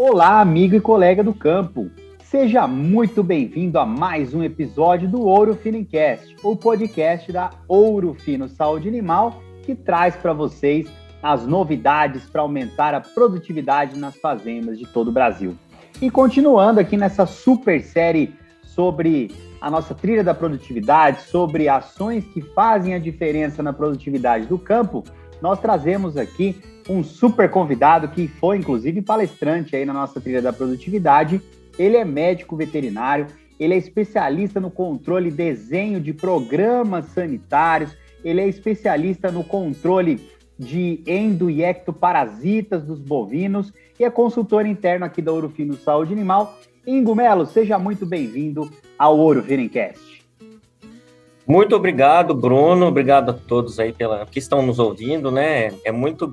Olá, amigo e colega do campo. Seja muito bem-vindo a mais um episódio do Ouro Fino Cast, o podcast da Ouro Fino Saúde Animal, que traz para vocês as novidades para aumentar a produtividade nas fazendas de todo o Brasil. E continuando aqui nessa super série sobre a nossa trilha da produtividade, sobre ações que fazem a diferença na produtividade do campo, nós trazemos aqui um super convidado que foi, inclusive, palestrante aí na nossa trilha da produtividade. Ele é médico veterinário, ele é especialista no controle e desenho de programas sanitários, ele é especialista no controle de endo- e ectoparasitas dos bovinos e é consultor interno aqui da Ouro Fino Saúde Animal. Ingo Melo, seja muito bem-vindo ao Ouro Fino Cast. Muito obrigado, Bruno. Obrigado a todos aí que estão nos ouvindo, né? É muito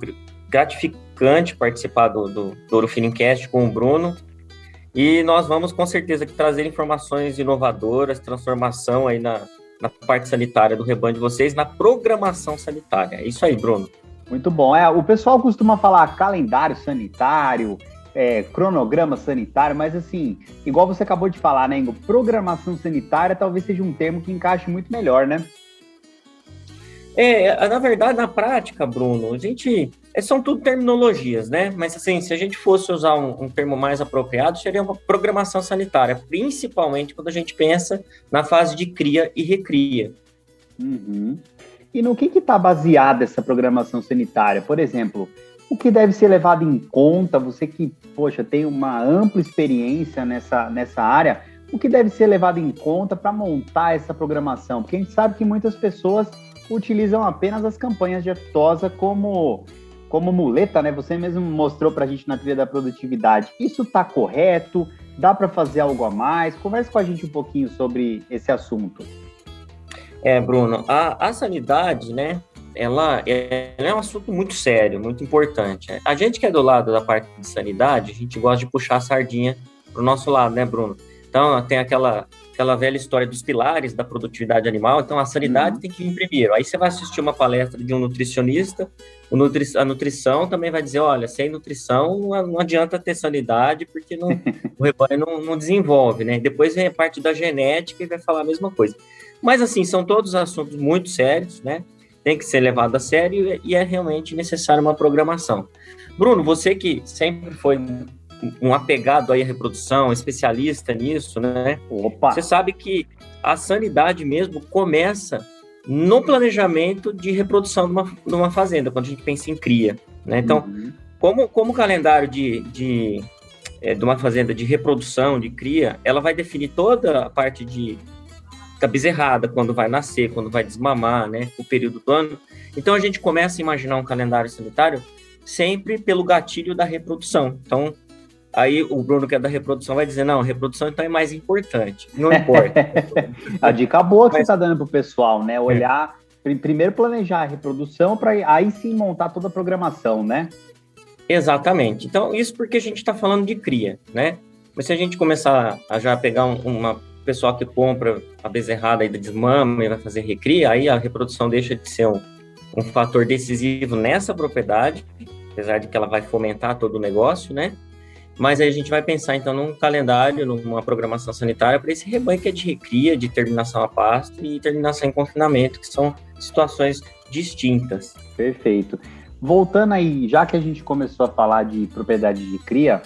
gratificante participar do Ouro Fino Cast com o Bruno. E nós vamos, com certeza, trazer informações inovadoras, transformação aí na parte sanitária do rebanho de vocês, na programação sanitária. É isso aí, Bruno. Muito bom. O pessoal costuma falar calendário sanitário, cronograma sanitário, mas assim, igual você acabou de falar, né, Ingo? Programação sanitária talvez seja um termo que encaixe muito melhor, né? Na verdade, na prática, Bruno, são tudo terminologias, né? Mas assim, se a gente fosse usar um termo mais apropriado, seria uma programação sanitária, principalmente quando a gente pensa na fase de cria e recria. Uhum. E no que está baseada essa programação sanitária? Por exemplo, o que deve ser levado em conta, você que, tem uma ampla experiência nessa área, o que deve ser levado em conta para montar essa programação? Porque a gente sabe que muitas pessoas utilizam apenas as campanhas de aftosa como muleta, né? Você mesmo mostrou para a gente na trilha da produtividade. Isso está correto? Dá para fazer algo a mais? Converse com a gente um pouquinho sobre esse assunto. Bruno, a sanidade, né? Ela é um assunto muito sério, muito importante. A gente que é do lado da parte de sanidade, a gente gosta de puxar a sardinha para o nosso lado, né, Bruno? Então, tem aquela velha história dos pilares da produtividade animal. Então, a sanidade tem que vir primeiro. Aí você vai assistir uma palestra de um nutricionista, a nutrição também vai dizer, olha, sem nutrição não adianta ter sanidade, porque o rebanho não desenvolve, né? Depois vem a parte da genética e vai falar a mesma coisa. Mas, assim, são todos assuntos muito sérios, né? Tem que ser levado a sério e é realmente necessário uma programação. Bruno, você que sempre foi um apegado aí à reprodução, especialista nisso, né? Opa! Você sabe que a sanidade mesmo começa no planejamento de reprodução de uma fazenda, quando a gente pensa em cria, né? Então, como o calendário de uma fazenda de reprodução, de cria, ela vai definir toda a parte da bezerrada, quando vai nascer, quando vai desmamar, né? O período do ano. Então, a gente começa a imaginar um calendário sanitário sempre pelo gatilho da reprodução. Então, aí o Bruno, que é da reprodução, vai dizer, não, a reprodução então é mais importante. Não importa. A dica boa que você está dando para o pessoal, né? Olhar, primeiro planejar a reprodução, para aí sim montar toda a programação, né? Exatamente. Então, isso porque a gente está falando de cria, né? Mas se a gente começar a já pegar uma pessoal que compra a bezerrada e desmama e vai fazer recria, aí a reprodução deixa de ser um fator decisivo nessa propriedade, apesar de que ela vai fomentar todo o negócio, né? Mas aí a gente vai pensar, então, num calendário, numa programação sanitária para esse rebanho que é de recria, de terminação a pasto e terminação em confinamento, que são situações distintas. Perfeito. Voltando aí, já que a gente começou a falar de propriedade de cria,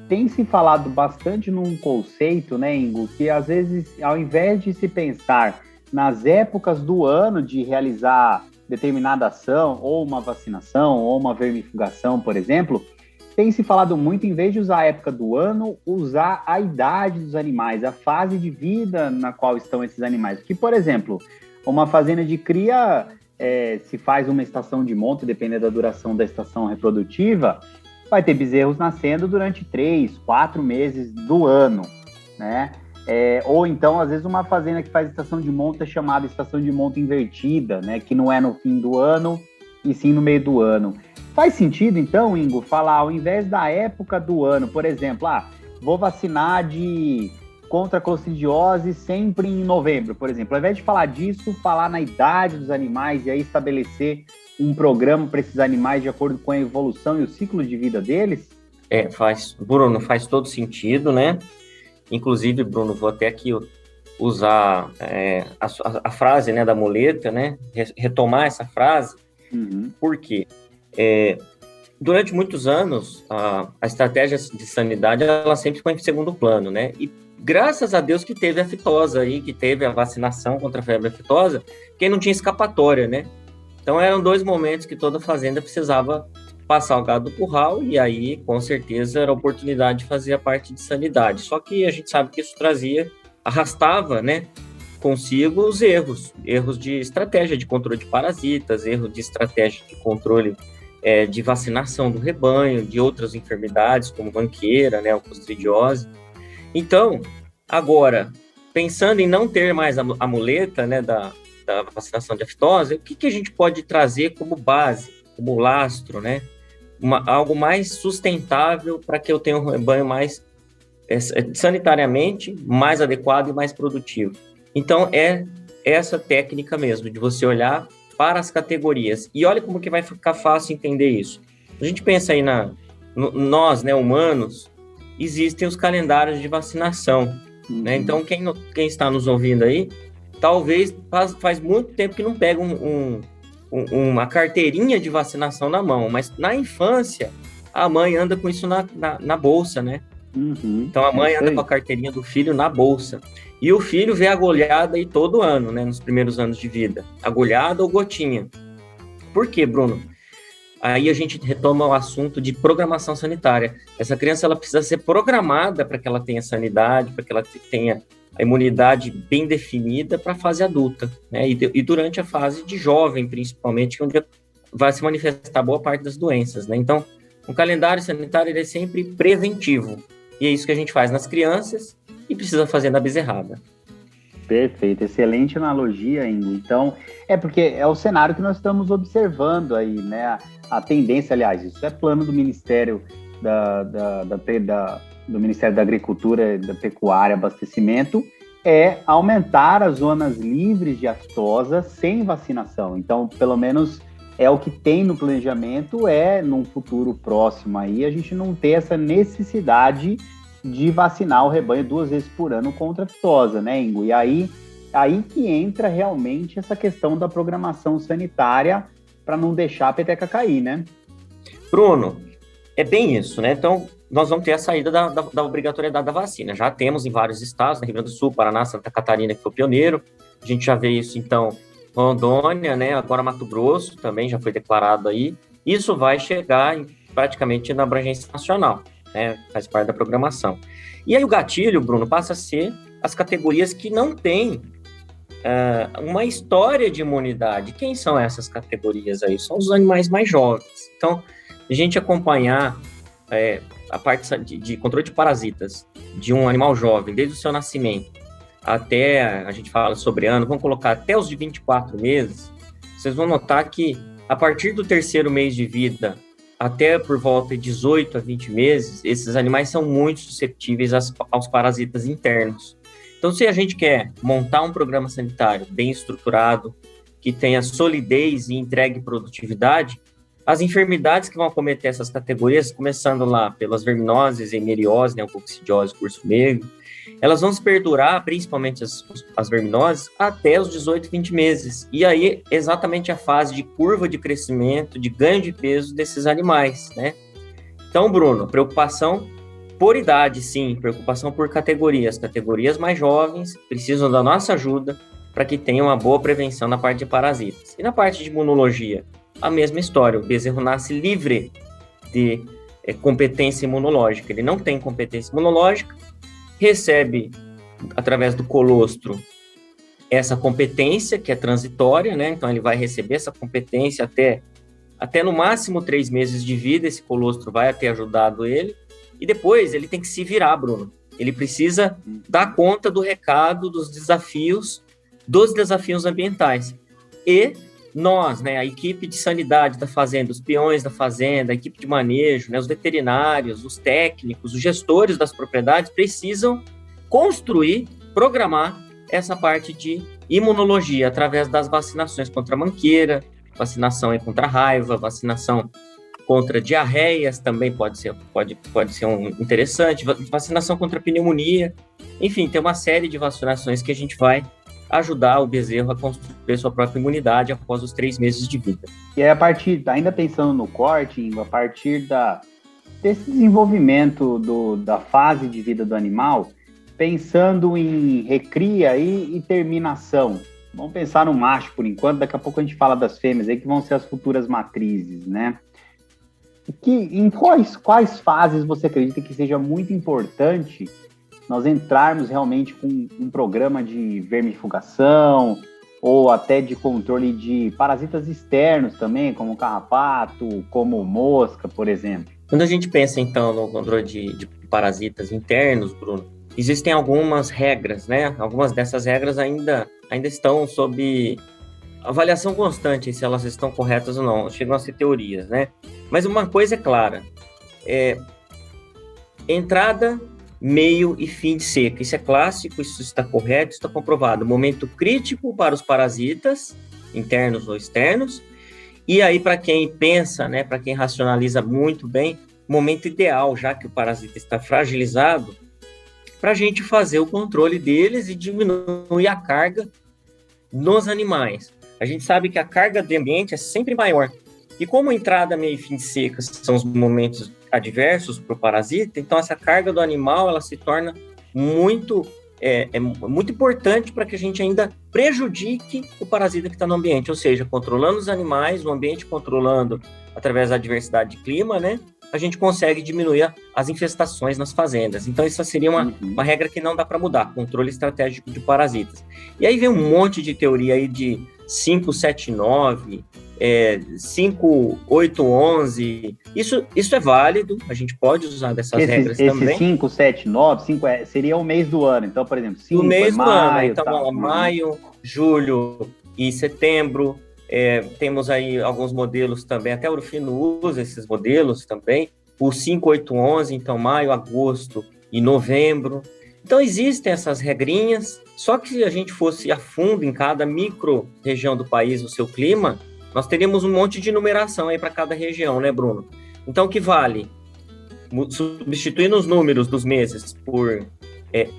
tem se falado bastante num conceito, né, Ingo, que às vezes, ao invés de se pensar nas épocas do ano de realizar determinada ação, ou uma vacinação, ou uma vermifugação, por exemplo, tem se falado muito, em vez de usar a época do ano, usar a idade dos animais, a fase de vida na qual estão esses animais. Porque, por exemplo, uma fazenda de cria, se faz uma estação de monta, dependendo da duração da estação reprodutiva, vai ter bezerros nascendo durante 3, 4 meses do ano, né? Ou então, às vezes, uma fazenda que faz estação de monta é chamada estação de monta invertida, né? Que não é no fim do ano, e sim no meio do ano. Faz sentido, então, Ingo, falar, ao invés da época do ano, por exemplo, vou vacinar contra a coccidiose sempre em novembro, por exemplo. Ao invés de falar disso, falar na idade dos animais e aí estabelecer um programa para esses animais de acordo com a evolução e o ciclo de vida deles? Bruno, faz todo sentido, né? Inclusive, Bruno, vou até aqui usar a frase, né, da muleta, né? Retomar essa frase, porque durante muitos anos a estratégia de sanidade ela sempre ficou em segundo plano, né? E graças a Deus que teve a aftosa aí, que teve a vacinação contra a febre aftosa, quem não tinha escapatória, né? Então eram 2 momentos que toda fazenda precisava passar o gado do curral, e aí, com certeza, era a oportunidade de fazer a parte de sanidade. Só que a gente sabe que isso arrastava, né, consigo os erros de estratégia de controle de parasitas, erro de estratégia de controle de vacinação do rebanho, de outras enfermidades, como manqueira, né, clostridiose. Então, agora, pensando em não ter mais a muleta, né, da vacinação de aftosa, o que a gente pode trazer como base, como lastro, né? Algo mais sustentável para que eu tenha um rebanho mais sanitariamente mais adequado e mais produtivo. Então, é essa técnica mesmo, de você olhar para as categorias. E olha como que vai ficar fácil entender isso. A gente pensa aí nós, né, humanos, existem os calendários de vacinação, né? Então, quem está nos ouvindo aí, talvez faz muito tempo que não pega uma carteirinha de vacinação na mão, mas na infância, a mãe anda com isso na bolsa, né? Então, a mãe anda com a carteirinha do filho na bolsa. E o filho vê agulhada aí todo ano, né? Nos primeiros anos de vida. Agulhada ou gotinha. Por quê, Bruno? Aí a gente retoma o assunto de programação sanitária. Essa criança ela precisa ser programada para que ela tenha sanidade, para que ela tenha a imunidade bem definida para a fase adulta, né? E durante a fase de jovem, principalmente, onde vai se manifestar boa parte das doenças, né? Então, o calendário sanitário ele é sempre preventivo. E é isso que a gente faz nas crianças e precisa fazer na bezerrada. Perfeito, excelente analogia, Ingo. Então, porque é o cenário que nós estamos observando aí, né? A tendência, aliás, isso é plano do Ministério do Ministério da Agricultura, da Pecuária e Abastecimento, é aumentar as zonas livres de aftosa sem vacinação. Então, pelo menos é o que tem no planejamento, num futuro próximo aí, a gente não ter essa necessidade de vacinar o rebanho 2 vezes por ano contra a aftosa, né, Ingo? E aí que entra realmente essa questão da programação sanitária para não deixar a peteca cair, né? Bruno, é bem isso, né? Então, nós vamos ter a saída da obrigatoriedade da vacina. Já temos em vários estados, no Rio Grande do Sul, Paraná, Santa Catarina, que foi o pioneiro. A gente já vê isso, então, Rondônia, né? Agora Mato Grosso também já foi declarado aí. Isso vai chegar praticamente na abrangência nacional, né? Faz parte da programação. E aí o gatilho, Bruno, passa a ser as categorias que não têm uma história de imunidade. Quem são essas categorias aí? São os animais mais jovens. Então, a gente acompanhar a parte de controle de parasitas de um animal jovem, desde o seu nascimento até, a gente fala sobre ano, vamos colocar até os de 24 meses, vocês vão notar que a partir do 3º mês de vida até por volta de 18 a 20 meses, esses animais são muito suscetíveis aos parasitas internos. Então, se a gente quer montar um programa sanitário bem estruturado, que tenha solidez e entregue produtividade, as enfermidades que vão acometer essas categorias, começando lá pelas verminoses, hemeriose, né, coccidiose, curso negro, elas vão se perdurar, principalmente as verminoses, até os 18, 20 meses. E aí, exatamente a fase de curva de crescimento, de ganho de peso desses animais, né? Então, Bruno, preocupação por idade, sim, preocupação por categorias. Categorias mais jovens precisam da nossa ajuda para que tenham uma boa prevenção na parte de parasitas. E na parte de imunologia, a mesma história. O bezerro nasce livre de competência imunológica. Ele não tem competência imunológica, recebe, através do colostro, essa competência, que é transitória, né? Então, ele vai receber essa competência até no máximo 3 meses de vida, esse colostro vai ter ajudado ele, e depois ele tem que se virar, Bruno. Ele precisa dar conta do recado, dos desafios ambientais. E nós, né, a equipe de sanidade da fazenda, os peões da fazenda, a equipe de manejo, né, os veterinários, os técnicos, os gestores das propriedades precisam construir, programar essa parte de imunologia através das vacinações contra a manqueira, vacinação contra a raiva, vacinação contra diarreias também pode ser um interessante, vacinação contra pneumonia, enfim, tem uma série de vacinações que a gente vai ajudar o bezerro a construir sua própria imunidade após os 3 meses de vida. E aí, ainda pensando no corte, a partir desse desenvolvimento da fase de vida do animal, pensando em recria e terminação. Vamos pensar no macho por enquanto, daqui a pouco a gente fala das fêmeas aí, que vão ser as futuras matrizes, né? Em quais fases você acredita que seja muito importante nós entrarmos realmente com um programa de vermifugação ou até de controle de parasitas externos também, como carrapato, como mosca, por exemplo? Quando a gente pensa, então, no controle de parasitas internos, Bruno, existem algumas regras, né? Algumas dessas regras ainda estão sob avaliação constante, se elas estão corretas ou não. Chegam a ser teorias, né? Mas uma coisa é clara, entrada, meio e fim de seca. Isso é clássico, isso está correto, está comprovado. Momento crítico para os parasitas, internos ou externos. E aí, para quem pensa, né, para quem racionaliza muito bem, momento ideal, já que o parasita está fragilizado, para a gente fazer o controle deles e diminuir a carga nos animais. A gente sabe que a carga do ambiente é sempre maior. E como entrada, meio e fim de seca são os momentos adversos para o parasita, então essa carga do animal ela se torna muito importante para que a gente ainda prejudique o parasita que está no ambiente, ou seja, controlando os animais, o ambiente controlando através da diversidade de clima, né? A gente consegue diminuir as infestações nas fazendas. Então, isso seria uma regra que não dá para mudar, controle estratégico de parasitas. E aí vem um monte de teoria aí de 579, 5811. Isso é válido, a gente pode usar dessas regras também. Esse 579, seria o mês do ano. Então, por exemplo, 5 o mês do maio, ano. Então, maio, julho e setembro. Temos aí alguns modelos também, até o Urufino usa esses modelos também, o 5811, então maio, agosto e novembro. Então existem essas regrinhas, só que se a gente fosse a fundo em cada micro-região do país, o seu clima, nós teríamos um monte de numeração aí para cada região, né, Bruno? Então o que vale? Substituindo os números dos meses por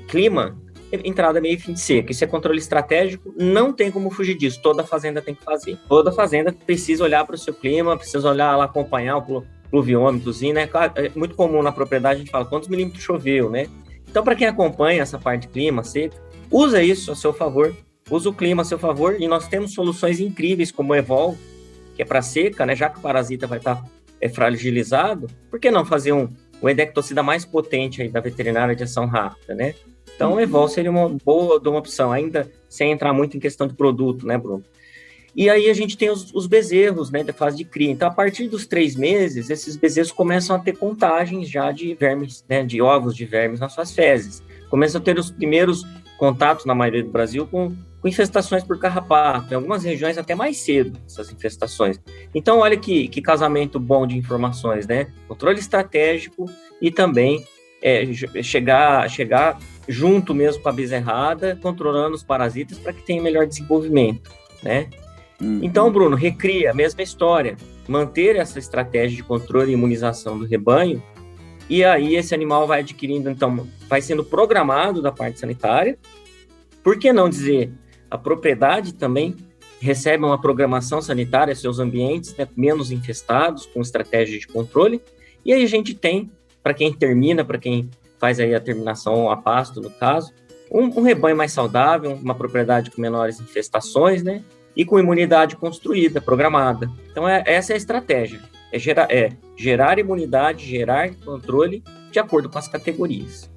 clima, entrada, meio e fim de seca. Isso é controle estratégico, não tem como fugir disso. Toda fazenda tem que fazer. Toda fazenda precisa olhar para o seu clima, precisa olhar lá, acompanhar o pluviômetrozinho, né? É muito comum na propriedade, a gente fala quantos milímetros choveu, né? Então, para quem acompanha essa parte de clima, seca, usa isso a seu favor, usa o clima a seu favor, e nós temos soluções incríveis como o Evol, que é para seca, né? Já que o parasita vai estar fragilizado, por que não fazer um endectocida mais potente aí da veterinária de ação rápida, né? Então, o Evol seria uma boa opção, ainda sem entrar muito em questão de produto, né, Bruno? E aí a gente tem os bezerros, né, da fase de cria. Então, a partir dos 3 meses, esses bezerros começam a ter contagens já de vermes, né, de ovos de vermes nas suas fezes. Começam a ter os primeiros contatos, na maioria do Brasil, com infestações por carrapato, em algumas regiões até mais cedo, essas infestações. Então, olha que casamento bom de informações, né? Controle estratégico e também chegar junto mesmo com a bezerrada, controlando os parasitas para que tenha melhor desenvolvimento, né? Então, Bruno, recria, mesma história, manter essa estratégia de controle e imunização do rebanho, e aí esse animal vai adquirindo, então, vai sendo programado da parte sanitária. Por que não dizer, a propriedade também recebe uma programação sanitária, seus ambientes, né, menos infestados, com estratégia de controle, e aí a gente tem, para quem termina, para quem faz aí a terminação a pasto, no caso, um rebanho mais saudável, uma propriedade com menores infestações, né? E com imunidade construída, programada. Então, essa é a estratégia. Gerar imunidade, gerar controle de acordo com as categorias.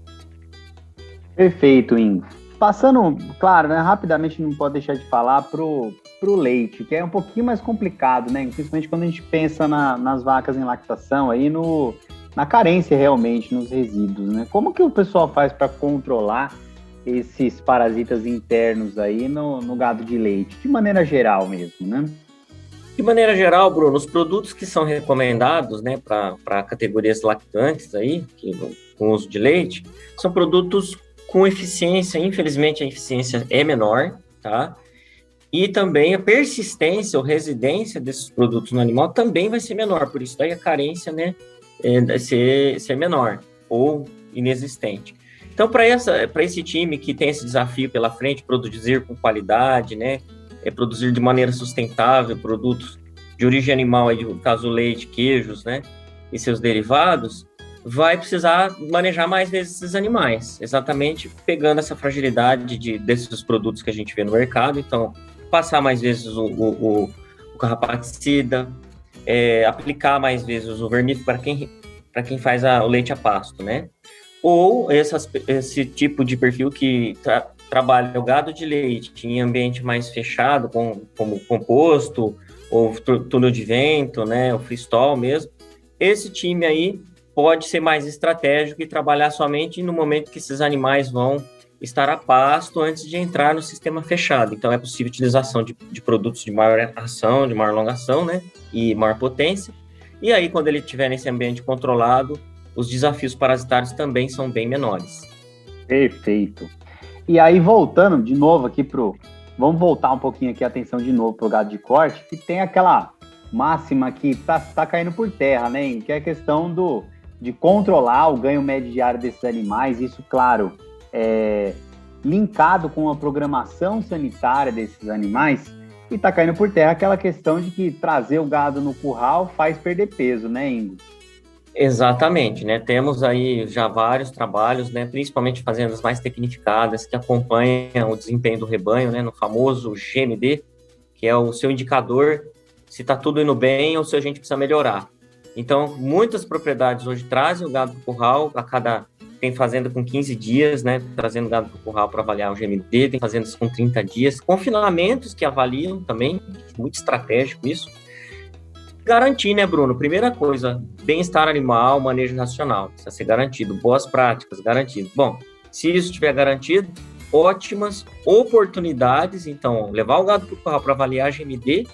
Perfeito, Ingo. Passando, claro, né, rapidamente não pode deixar de falar pro leite, que é um pouquinho mais complicado, né? Principalmente quando a gente pensa nas vacas em lactação, aí na carência realmente, nos resíduos, né? Como que o pessoal faz para controlar esses parasitas internos aí no gado de leite, de maneira geral mesmo, né? De maneira geral, Bruno, os produtos que são recomendados, né, para categorias lactantes aí, com uso de leite, são produtos com eficiência, infelizmente a eficiência é menor, tá? E também a persistência ou residência desses produtos no animal também vai ser menor, por isso daí a carência, né, vai ser menor ou inexistente. Então, para esse time que tem esse desafio pela frente, produzir com qualidade, né, produzir de maneira sustentável produtos de origem animal, aí, no caso leite, queijos, né, e seus derivados, vai precisar manejar mais vezes esses animais, exatamente pegando essa fragilidade desses produtos que a gente vê no mercado. Então, passar mais vezes o carrapaticida, aplicar mais vezes o vermífugo para quem faz o leite a pasto, né? Ou esse tipo de perfil que trabalha o gado de leite em ambiente mais fechado, como composto, ou túnel de vento, né? O freestall mesmo. Esse time aí pode ser mais estratégico e trabalhar somente no momento que esses animais vão estar a pasto antes de entrar no sistema fechado. Então, é possível a utilização de produtos de maior ação, de maior longação, né, e maior potência. E aí, quando ele estiver nesse ambiente controlado, os desafios parasitários também são bem menores. Perfeito. E aí, voltando de novo aqui vamos voltar um pouquinho aqui a atenção de novo para o gado de corte, que tem aquela máxima que tá caindo por terra, né, que é a questão de controlar o ganho médio diário desses animais. Isso, claro, linkado com a programação sanitária desses animais, e tá caindo por terra aquela questão de que trazer o gado no curral faz perder peso, né, Ingo? Exatamente, né? Temos aí já vários trabalhos, né? Principalmente fazendas mais tecnificadas que acompanham o desempenho do rebanho, né? No famoso GMD, que é o seu indicador se está tudo indo bem ou se a gente precisa melhorar. Então, muitas propriedades hoje trazem o gado para o curral, tem fazenda com 15 dias, né, trazendo o gado para o curral para avaliar o GMD, tem fazendas com 30 dias, confinamentos que avaliam também, muito estratégico isso. Garantir, né, Bruno? Primeira coisa, bem-estar animal, manejo racional, precisa ser garantido, boas práticas, garantido. Bom, se isso estiver garantido, ótimas oportunidades, então, levar o gado para o curral para avaliar GMD,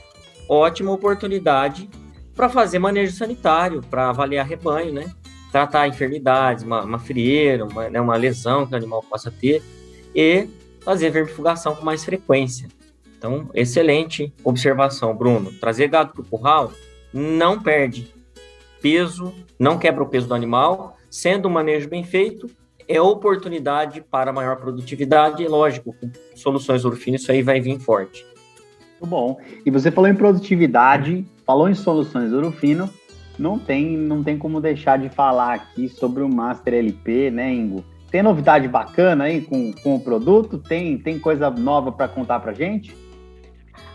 ótima oportunidade para fazer manejo sanitário, para avaliar rebanho, né? Tratar enfermidades, uma frieira, uma lesão que o animal possa ter, e fazer vermifugação com mais frequência. Então, excelente observação, Bruno. Trazer gado para o curral não perde peso, não quebra o peso do animal, sendo um manejo bem feito, é oportunidade para maior produtividade, e lógico, com soluções Ourofino, isso aí vai vir forte. Muito bom. E você falou em produtividade, falou em soluções Ourofino, não tem como deixar de falar aqui sobre o Master LP, né, Ingo? Tem novidade bacana aí com o produto? Tem coisa nova para contar para gente?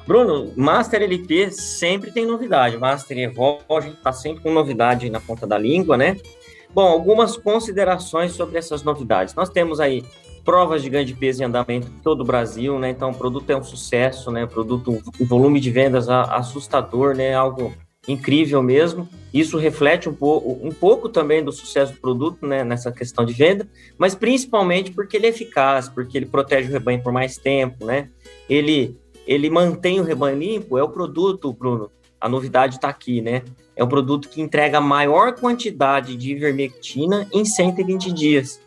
Bruno, Master LP sempre tem novidade. Master Evolve, a gente está sempre com novidade na ponta da língua, né? Bom, algumas considerações sobre essas novidades. Nós temos aí provas de ganho de peso em andamento em todo o Brasil, né? Então, o produto é um sucesso, né? O produto, um volume de vendas assustador, né? Algo incrível mesmo. Isso reflete um pouco também do sucesso do produto, né? Nessa questão de venda, mas principalmente porque ele é eficaz, porque ele protege o rebanho por mais tempo, né? Ele mantém o rebanho limpo, é o produto, Bruno. A novidade está aqui, né? É um produto que entrega a maior quantidade de ivermectina em 120 dias.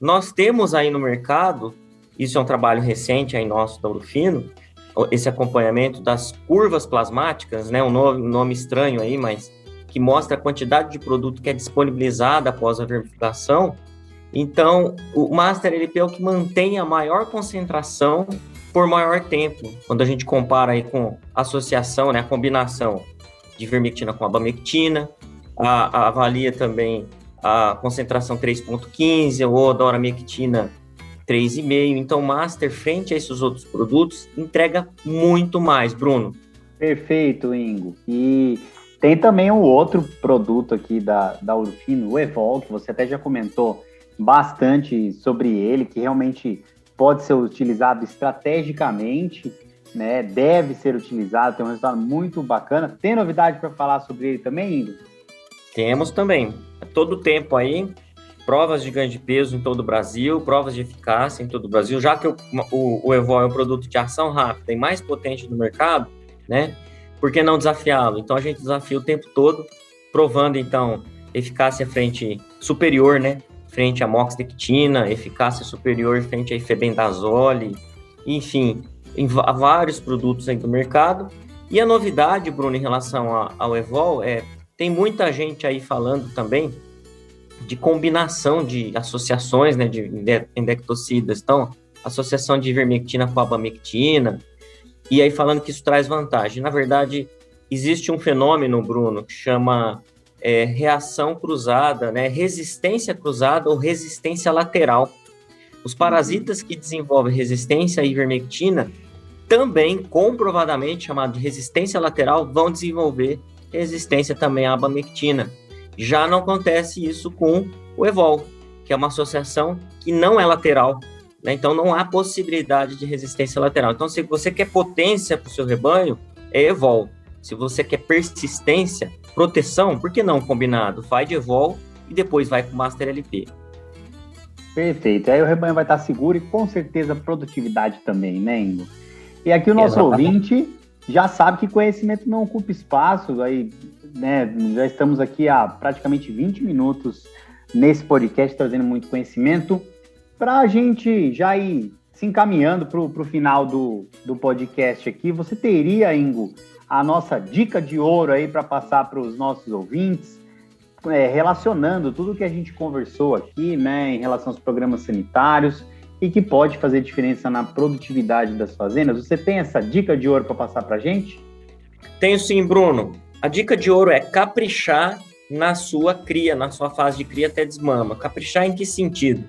Nós temos aí no mercado, isso é um trabalho recente aí nosso da Ourofino, esse acompanhamento das curvas plasmáticas, né? Um nome estranho aí, mas que mostra a quantidade de produto que é disponibilizada após a vermifugação. Então, o Master LP é o que mantém a maior concentração por maior tempo, quando a gente compara aí com a associação, né, a combinação de vermectina com abamectina, avalia também a concentração 3,15 ou doramectina 3,5. Então, Master, frente a esses outros produtos, entrega muito mais, Bruno. Perfeito, Ingo. E tem também um outro produto aqui da Ourofino, o Evol, que você até já comentou bastante sobre ele, que realmente pode ser utilizado estrategicamente, né? Deve ser utilizado, tem um resultado muito bacana. Tem novidade para falar sobre ele também, Ingo? Temos também. Todo tempo aí, provas de ganho de peso em todo o Brasil, provas de eficácia em todo o Brasil, já que o Evol é um produto de ação rápida e mais potente no mercado, né? Por que não desafiá-lo? Então, a gente desafia o tempo todo, provando, então, eficácia superior, né? Frente à moxidectina, eficácia superior frente à ifebendazole, enfim, vários produtos aí do mercado. E a novidade, Bruno, em relação ao Evol, tem muita gente aí falando também de combinação de associações, né, de endectocidas. Então, associação de ivermectina com abamectina, e aí falando que isso traz vantagem. Na verdade, existe um fenômeno, Bruno, que chama reação cruzada, né, resistência cruzada ou resistência lateral. Os parasitas que desenvolvem resistência à ivermectina também, comprovadamente, chamado de resistência lateral, vão desenvolver resistência também à abamectina. Já não acontece isso com o Evol, que é uma associação que não é lateral, né? Então, não há possibilidade de resistência lateral. Então, se você quer potência para o seu rebanho, é Evol. Se você quer persistência, proteção, por que não combinado? Faz de Evol e depois vai com o Master LP. Perfeito. Aí o rebanho vai estar seguro e com certeza produtividade também, né, Ingo? E aqui o nosso ouvinte já sabe que conhecimento não ocupa espaço, aí, né, já estamos aqui há praticamente 20 minutos nesse podcast trazendo muito conhecimento. Para a gente já ir se encaminhando para o final do podcast aqui, você teria, Ingo, a nossa dica de ouro aí para passar para os nossos ouvintes, relacionando tudo que a gente conversou aqui, né, em relação aos programas sanitários e que pode fazer diferença na produtividade das fazendas? Você tem essa dica de ouro para passar para a gente? Tenho sim, Bruno. A dica de ouro é caprichar na sua cria, na sua fase de cria até desmama. Caprichar em que sentido?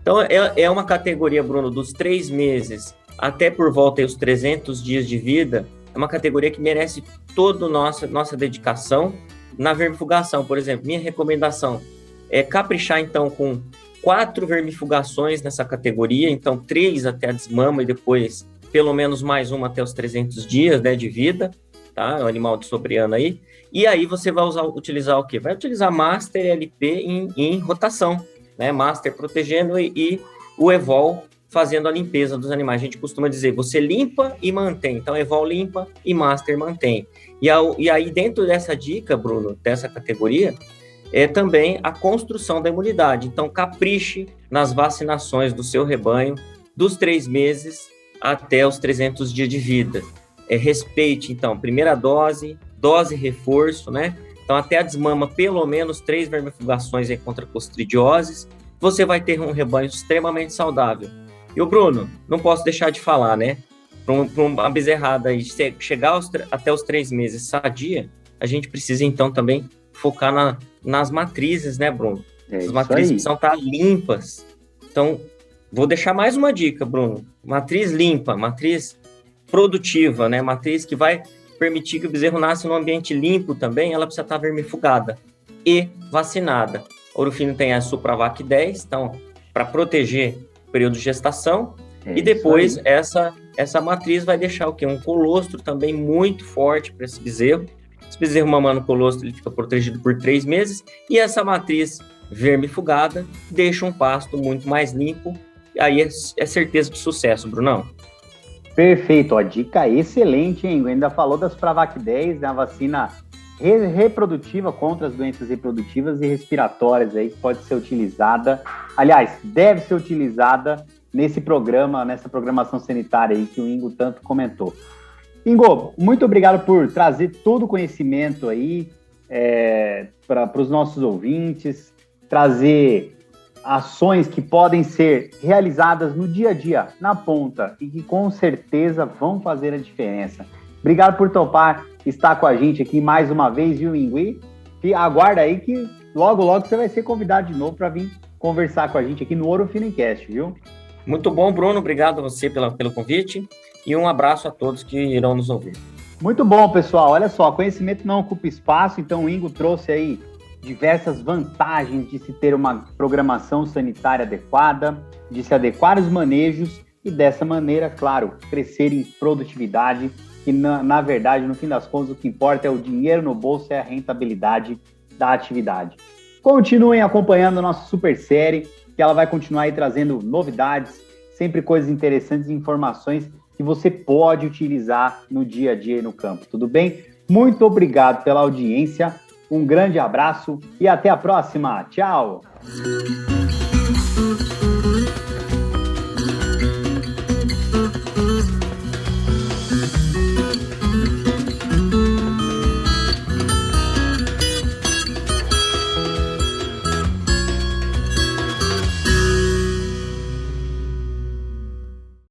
Então, é uma categoria, Bruno, dos 3 meses até por volta dos 300 dias de vida, é uma categoria que merece toda a nossa dedicação na vermifugação. Por exemplo, minha recomendação é caprichar, então, com 4 vermifugações nessa categoria, então 3 até a desmama e depois pelo menos mais uma até os 300 dias, né, de vida, tá? É um animal de sobre-ano aí. E aí você vai utilizar o quê? Vai utilizar Master LP em rotação, né? Master protegendo e o Evol fazendo a limpeza dos animais. A gente costuma dizer, você limpa e mantém. Então, Evol limpa e Master mantém. E aí, dentro dessa dica, Bruno, dessa categoria, é também a construção da imunidade. Então, capriche nas vacinações do seu rebanho dos 3 meses até os 300 dias de vida. Respeite, então, primeira dose reforço, né? Então, até a desmama, pelo menos 3 vermifugações aí contra clostridioses, você vai ter um rebanho extremamente saudável. E o Bruno, não posso deixar de falar, né? Para uma bezerrada aí chegar até os 3 meses sadia, a gente precisa, então, também focar nas matrizes, né, Bruno? As matrizes precisam estar limpas. Então, vou deixar mais uma dica, Bruno. Matriz limpa, matriz produtiva, né? Matriz que vai permitir que o bezerro nasça num ambiente limpo também, ela precisa estar vermifugada e vacinada. Ouro Fino tem a Supravac 10, então, para proteger o período de gestação, e depois essa matriz vai deixar o quê? Um colostro também muito forte para esse bezerro. Esse bezerro mamando colostro, ele fica protegido por 3 meses, e essa matriz vermifugada deixa um pasto muito mais limpo, e aí é certeza de sucesso, Brunão. Perfeito, ó, dica excelente, hein? Ainda falou das Pravac 10, né, a vacina reprodutiva contra as doenças reprodutivas e respiratórias aí, que pode ser utilizada, aliás, deve ser utilizada nesse programa, nessa programação sanitária aí que o Ingo tanto comentou. Ingo, muito obrigado por trazer todo o conhecimento aí para os nossos ouvintes, trazer ações que podem ser realizadas no dia a dia, na ponta, e que com certeza vão fazer a diferença. Obrigado por topar estar com a gente aqui mais uma vez, viu, Ingo? E aguarda aí que logo, logo você vai ser convidado de novo para vir conversar com a gente aqui no Ouro Fino Cast, viu? Muito bom, Bruno. Obrigado a você pelo convite e um abraço a todos que irão nos ouvir. Muito bom, pessoal. Olha só, conhecimento não ocupa espaço, então o Ingo trouxe aí diversas vantagens de se ter uma programação sanitária adequada, de se adequar aos manejos e dessa maneira, claro, crescer em produtividade, que na verdade, no fim das contas, o que importa é o dinheiro no bolso, é a rentabilidade da atividade. Continuem acompanhando a nossa super série, que ela vai continuar aí trazendo novidades, sempre coisas interessantes e informações que você pode utilizar no dia a dia e no campo, tudo bem? Muito obrigado pela audiência, um grande abraço e até a próxima. Tchau!